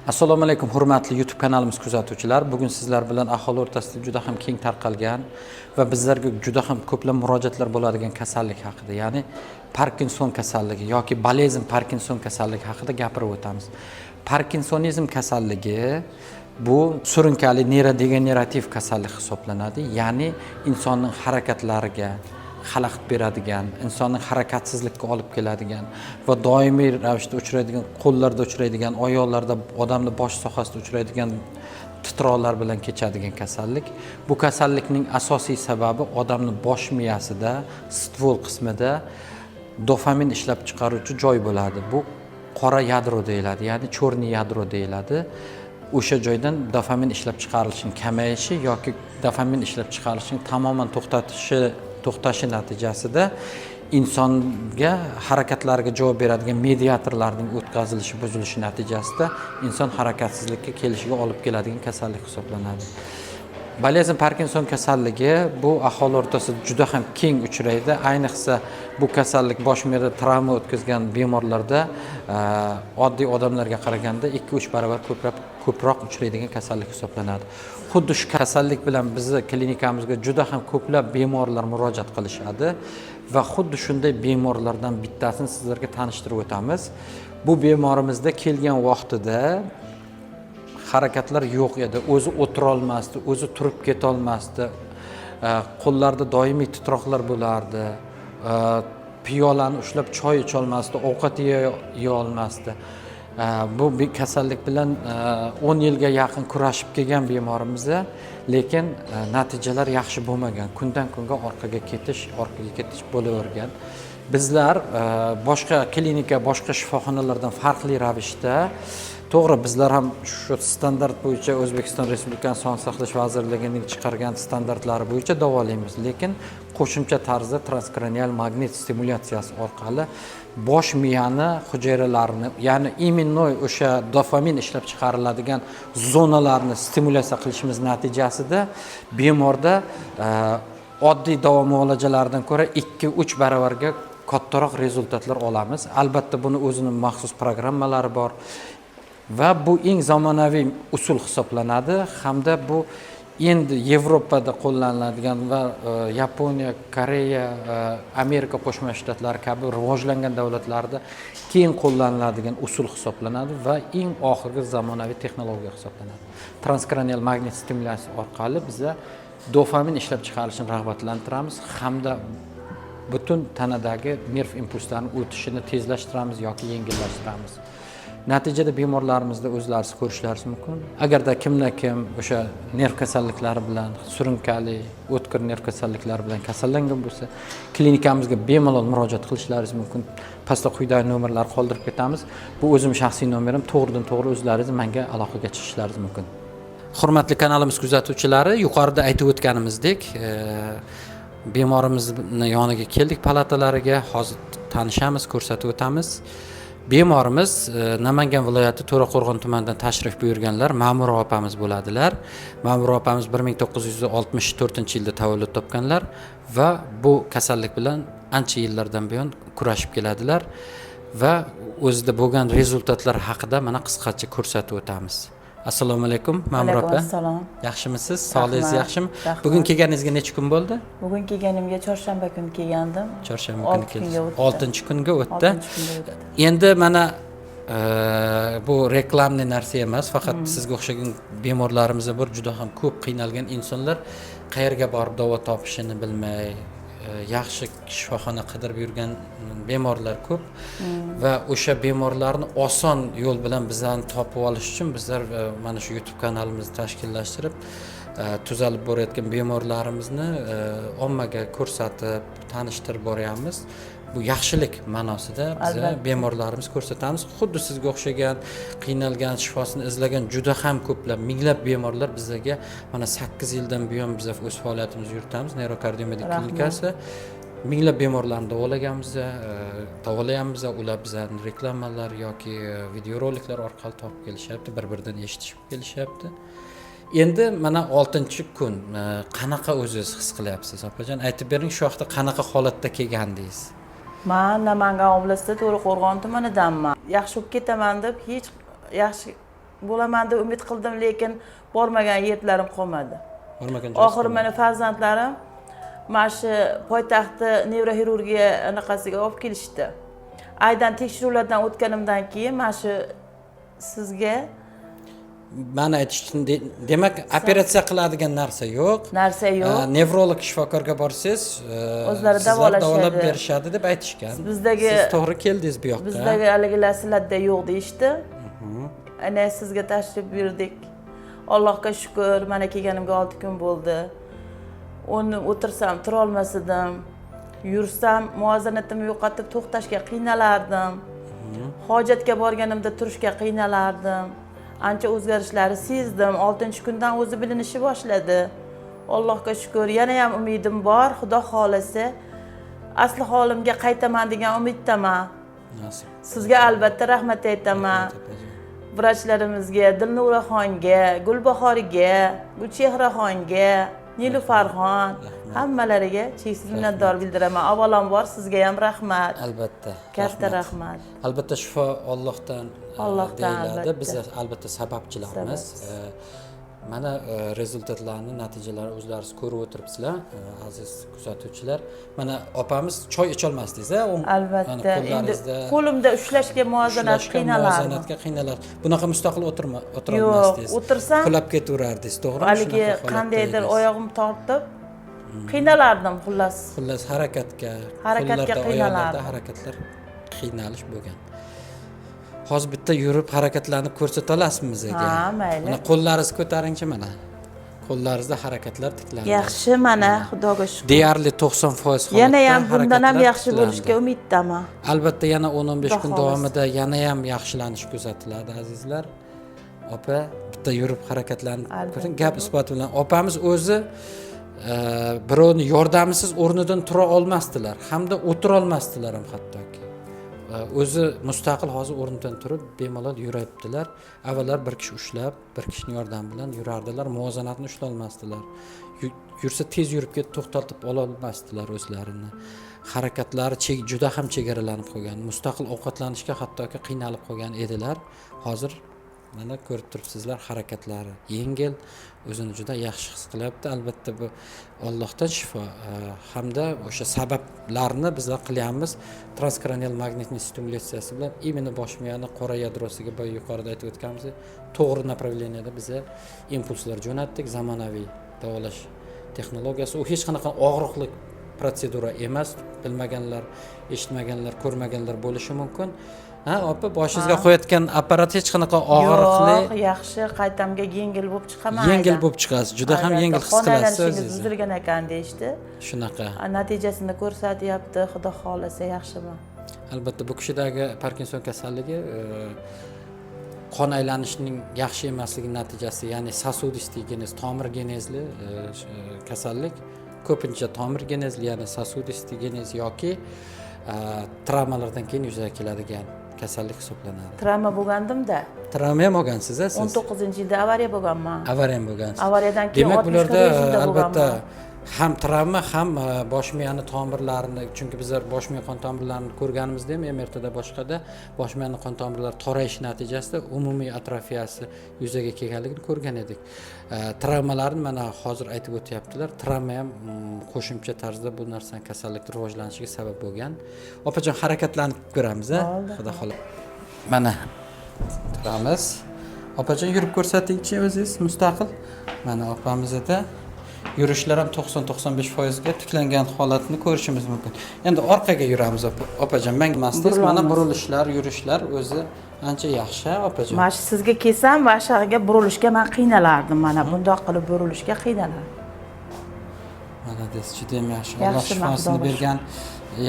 Assalomu alaykum hurmatli YouTube kanalimiz kuzatuvchilar. Bugun sizlar bilan aholi o'rtasida juda ham keng tarqalgan va bizlarga juda ham ko'plab murojaatlar bo'ladigan kasallik haqida, ya'ni Parkinson kasalligi yoki bolezn Parkinson kasalligi haqida gapirib o'tamiz. Parkinsonizm kasalligi bu surunkali neyrodegenerativ kasallik hisoblanadi, ya'ni insonning harakatlariga xalaqit beradigan, insonning harakatsizlikka olib keladigan va doimiy ravishda uchraydigan, qo'llarda uchraydigan, oyoqlarda, odamning bosh sohasida uchraydigan titroqlar bilan kechadigan kasallik. Bu kasallikning asosiy sababi odamning bosh miyasida, stvol qismida dopamin ishlab chiqaruvchi joy bo'ladi. Bu qora yadro deyiladi, ya'ni cho'rni yadro deyiladi. O'sha joydan dopamin ishlab chiqarilishining kamayishi yoki dopamin ishlab chiqarilishining tamoman to'xtashi natijasida insonga harakatlariga javob beradigan mediatorlarning o'tkazilishi, buzilishi natijasida inson harakatsizlikka kelishiga olib keladigan kasallik hisoblanadi. Bolezn Parkinson kasalligi bu aholi o'rtasida juda ham keng uchraydi. Ayniqsa bu kasallik bosh miyada travma o'tkazgan bemorlarda oddiy odamlarga qaraganda 2-3 barobar ko'proq uchraydigan kasallik hisoblanadi. Xuddi shu kasallik bilan bizni klinikamizga juda ham ko'plab bemorlar murojaat qilishadi va xuddi shunday bemorlardan bittasini sizlarga tanishtirib o'tamiz. Bu bemorimizda kelgan vaqtida harakatlar yo'q edi, o'zi o'tira olmasdi, o'zi turib keta olmasdi, qo'llarida doimiy titroqlar bo'lardi, piyolani ushlab choy icha olmasdi, ovqat yeya olmasdi. Bu kasallik bilan 10 yilga yaqin kurashib kelgan bemorimiz, lekin natijalar yaxshi bo'lmagan. Kundan kunga orqaga ketish bo'lavergan. Bizlar boshqa klinika, boshqa shifoxonalardan farqli ravishda, to'g'ri, bizlar ham shu standart bo'yicha O'zbekiston Respublikasi Sog'liqni saqlash vazirligining chiqargan standartlari bo'yicha davolaymiz, lekin qo'shimcha tarzda transkranial magnit stimulyatsiyasi orqali bosh miyani hujayralarini, ya'ni iminnoy o'sha dopamin ishlab chiqariladigan zonalarni stimulyatsiya qilishimiz natijasida bemorda oddiy davo muolajalaridan ko'ra 2-3 barobarga kattaroq rezultatlar olamiz. Albatta buni o'zining maxsus programmalari bor va bu eng zamonaviy usul hisoblanadi hamda bu endi Yevropada qo'llaniladigan va Yaponiya, Koreya, Amerika Qo'shma Shtatlari kabi rivojlangan davlatlarda keng qo'llaniladigan usul hisoblanadi va eng oxirgi zamonaviy texnologiya hisoblanadi. Transkranial magnit stimulyatsiya orqali biza dopamin ishlab chiqarishni rag'batlantiramiz hamda butun tanadagi nerv impulslarini o'tishini tezlashtiramiz yoki yengillashtiramiz. Natijada bemorlarimizda o'zlariz ko'rishlaringiz mumkin. Agarda kim o'sha nerv kasalliklari bilan, surunkali, o'tkir nerv kasalliklari bilan kasallangan bo'lsa, klinikamizga bemalol murojaat qilishlaringiz mumkin. Pastda quyidagi nomerlarni qoldirib ketamiz. Bu o'zim shaxsiy nomerim, to'g'ridan-to'g'ri o'zlaringiz menga aloqaga chiqishlaringiz mumkin. Hurmatli kanalimiz kuzatuvchilari, yuqorida aytib o'tganimizdek, bemorimizni yoniga keldik palatalariga, hozir tanishamiz, ko'rsatib o'tamiz. Bemorimiz Namangan viloyati To'raqo'rg'on tumanidan tashrif buyurganlar Ma'mura opamiz bo'ladilar. Ma'mura opamiz 1964-yilda tavallud topganlar va bu kasallik bilan ancha yillardan buyon kurashib keladilar va o'zida bo'lgan rezultatlar haqida mana qisqacha ko'rsatib o'tamiz. Assalomu alaykum Ma'mura opa. Assalom. Yaxshimisiz? Sog'lig'ingiz yaxshimi? Bugun kelganingizga necha kun bo'ldi? Bugun kelganimga chorshanba kuni kelgandim. Chorshanba kuni keldingiz. 6-kunga o'tdi. Endi mana bu reklamli narsa emas, faqat sizga o'xshagan bemorlarimiz bor, juda ham ko'p qiynalgan insonlar qayerga borib davo topishini bilmay, yaxshi shifoxona qidirib yurgan bemorlar ko'p va o'sha bemorlarni oson yo'l bilan bizlarni topib olish uchun bizlar mana shu YouTube kanalimizni tashkillashtirib tuzalib borayotgan bemorlarimizni ommaga ko'rsatib, tanishtirib boryapmiz. Bu yaxshilik ma'nosida biz bemorlarimiz ko'rsatamiz. Xuddi sizga o'xshagan, qiynalgan, shifosini izlagan juda ham ko'plab, minglab bemorlar bizga mana 8 yildan buyon biz o'z faoliyatimizni yuritamiz. Neyrokardiomedik klinikasi minglab bemorlarni davolayapmiz. Ular bizlarning reklamalar yoki videoroliklar orqali topib kelishyapti, bir-biridan eshitishib kelishyapti. Endi mana 6-kun qanaqa o'zingiz his qilyapsiz, opajon? Aytib bering, shu vaqtda qanaqa holatda kelgandingiz? Men Namangan oblastida To'raqo'rg'on tumanidanman. Yaxshi bo'lib ketaman deb hech yaxshi bo'laman deb umid qildim, lekin bormagan yerlarim qolmadi. Bormagan Oxiri meni farzandlarim mana shu poytaxtni nevroxirurgiya anaqasiga olib kelishdi. Aydan tekshiruvlardan o'tganimdan keyin mana shu sizga mani aytishim demak operatsiya qiladigan narsa yo'q. narsa yo'q. Nevrolog shifokorga borsangiz, O'zlari davolab davolashadi. berishadi deb aytishgan. Bizdagi Siz to'g'ri keldingiz bu yoqqa. bizdagi haligilar sizlarda yo'q deyishdi. Ana sizga tashrif buyurdik. Allohga shukr, mana kelganimga 6 kun bo'ldi. Uni o'tirsam tura olmas edim. Yursam muvozanatimni yo'qotib to'xtashga qiynalardim. Hojatga borganimda turishga qiynalardim. Ancha o'zgarishlarni sezdim. 6-kundan o'zi bilinishni boshladi. Allohga shukr, yana ham umidim bor. Xudo xolasa asli holimga qaytaman degan umiddaman. Nasib. Sizga albatta rahmat aytaman. Vrachlarimizga, Dilnuraxonga, Gulbahorga, Gulchehraxonga, Nilufarxon, hammalariga cheksiz minnatdor bildiraman. Avvalambor sizga ham rahmat. Albatta. Katta rahmat. Albatta shifo Allohdan deyiladi. albatta. Biz albatta sababchilarmiz. Mana rezultatlarni, natijalarni o'zlaringiz ko'rib o'tiribsizlar, aziz kuzatuvchilar. Mana opamiz choy icha olmasdingiz-a? Albatta. Endi Qo'llaringizda qo'limda ushlashga muvozanat qiynalardi. muvozanatga qiynalar. Bunaqa mustaqil o'tirma olmasdingiz. Yo'q, o'tirsam qulab ketaverardingiz, to'g'rimi? haligi qandaydir oyog'im tortib qiynalardim xullas. Xullas harakatga Harakatga qo'llarda, qiynalardim. oyoqlarda harakatlar qiynalish bo'lgan. Hozir bitta yurib harakatlanib ko'rsata olasizmi bizga? Ha, mayli. Mana qo'llaringizni ko'taringchi mana. Qo'llaringizda harakatlar tiklandi. Yaxshi, mana Xudoga shukr. Deyarli 90% holatda Yana ham bundan ham harakatlar yaxshi tiklandi. bo'lishga umiddaman. Albatta yana 10-15 kun Xudo davomida yana ham yaxshilanish kuzatiladi azizlar. Opa, bitta yurib harakatlanib Albatta. ko'ring. Gap isbot bilan opamiz o'zi birovni yordamisiz o'rnidan tura olmasdilar, hamda o'tira olmasdilar ham hattoki. O'zi mustaqil hozir o'rnidan turib bemalol yuribdilar. Avvallar bir kishi ushlab, bir kishining yordami bilan yurardilar, muvozanatni ushlay olmasdilar. Yursa tez yurib ketib to'xtatib ola olmasdilar o'zlarini. Harakatlari juda ham chegaralanib qolgan. Mustaqil ovqatlanishga hattoki qiynalib qolgan edilar. Hozir mana ko'rib turibsizlar, harakatlari yengil, o'zini juda yaxshi his qilyapti. Albatta bu Allohdan shifo hamda o'sha sabablarni bizlar qilyapmiz. Transkranial magnitniy stimulyatsiyasi bilan imенно bosh miyani qora yadrosiga boya yuqorida aytib o'tganimizdek, to'g'ri направленияda biza impulslar jo'natdik. Zamonaviy davolash texnologiyasi, u hech qanaqa og'riqli protsedura emas. Bilmaganlar, eshitmaganlar, ko'rmaganlar bo'lishi mumkin. Ha, opa, boshingizga qo'yayotgan apparat hech qanaqa og'riqli, Yo'q, yaxshi, qaytamga yengil bo'lib chiqaman. yengil bo'lib chiqasiz. Juda ham yengil his qilasiz o'zingizni. buzilgan ekan deyishdi. Shunaqa. Natijasini ko'rsatyapti, Xudo xolasa yaxshiman. Albatta bu kishidagi Parkinson kasalligi qon aylanishining yaxshi emasligi natijasi, ya'ni sosudistik genez, tomir genezli kasallik. Ko'pincha tomir genezli, ya'ni sosudistik genez yoki travmalardan keyin yuzaga keladigan kasallik hisoblanadi. Travma bo'lgandim-da. Travma ham olgansiz siz? 19-yilda avariya bo'lganman. Avariya ham bo'lgansiz. Avariyadan keyin Demak, 60 bularda yilda albatta bo'lganman. ham travma, ham bosh miyani tomirlarini, chunki bizlar bosh miya qon tomirlarini ko'rganimizda ham MRTda boshqada bosh miyani qon tomirlari torayishi natijasida umumiy atrofiyasi yuzaga kelganligini ko'rgan edik. Travmalarni mana hozir aytib o'tyaptilar. Travma ham qo'shimcha tarzda bu narsaning kasallikning rivojlanishiga sabab bo'lgan. Opajon, harakatlanib ko'ramiz, xudo xohlasa. Mana turamiz. Opajon, yurib ko'rsatingchi o'zingiz mustaqil. Mana opamizda yurishlar ham 90-95% ga tiklangan holatni ko'rishimiz mumkin. Endi orqaga yuramiz opajon. Men emasdingiz, mana burilishlar, yurishlar o'zi ancha yaxshi opajon. Mana sizga kelsam, mashaqaga burilishga men qiynalardim. Mana bundoq qilib burilishga qiynalardim. Mana des juda ham yaxshi. Yaxshi, Alloh shifosini Xudo bergan.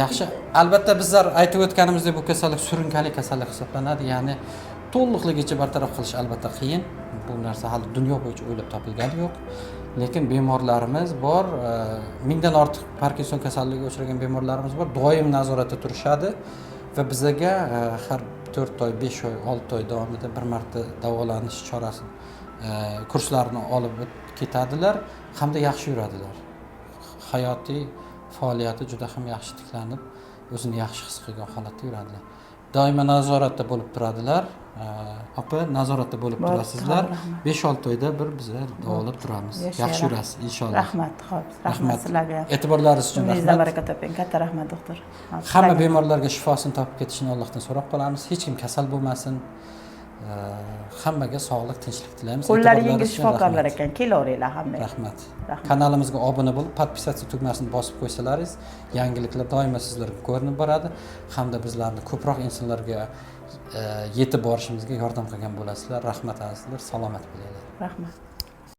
Yaxshi. Albatta bizlar aytib o'tganimizdek bu kasallik surunkali kasallik hisoblanadi. Ya'ni to'liqligicha bartaraf qilish albatta qiyin. Bu narsa hali dunyo bo'yicha o'ylab topilgani yo'q. Lekin bemorlarimiz bor, mingdan ortiq Parkinson kasalligiga uchragan bemorlarimiz bor, doim nazoratda turishadi va bizga har 4 oy, 5 oy, 6 oy davomida bir marta davolanish chorasi kurslarini olib ketadilar hamda yaxshi yuradilar. Hayotiy faoliyati juda ham yaxshi tiklanib, o'zini yaxshi his qilgan holatda yuradilar. Doimo nazoratda bo'lib turadilar. opa nazoratda bo'lib Bo'lib turasizlar. turadi, 5-6 oyda bir biza davolab turamiz. Yaxshi, Yaxshi yurasiz inshaalloh. Rahmat, xo'p. Rahmat sizlarga ham. E'tiborlaringiz uchun Umringizdan rahmat. baraka toping. Katta rahmat, doktor. Xo'p, Hamma sizlarga- bemorlarga shifosini topib ketishini Allohdan so'rab qolamiz. Hech kim kasal bo'lmasin. Hammaga sog'lik, tinchlik tilaymiz. Qo'llaringiz E'tiborlaringiz uchun shifokorlar rahmat. ekan, kelaveringlar hamma. Rahmat. Rahmat. Kanalimizga obuna bo'lib, podpisatsiya tugmasini bosib qo'ysalaringiz, yangiliklar doimo sizlarga ko'rinib boradi hamda bizlarni ko'proq insonlarga yetib borishimizga yordam qilgan bo'lasizlar. Rahmat azizlar, salomat bo'linglar. Rahmat.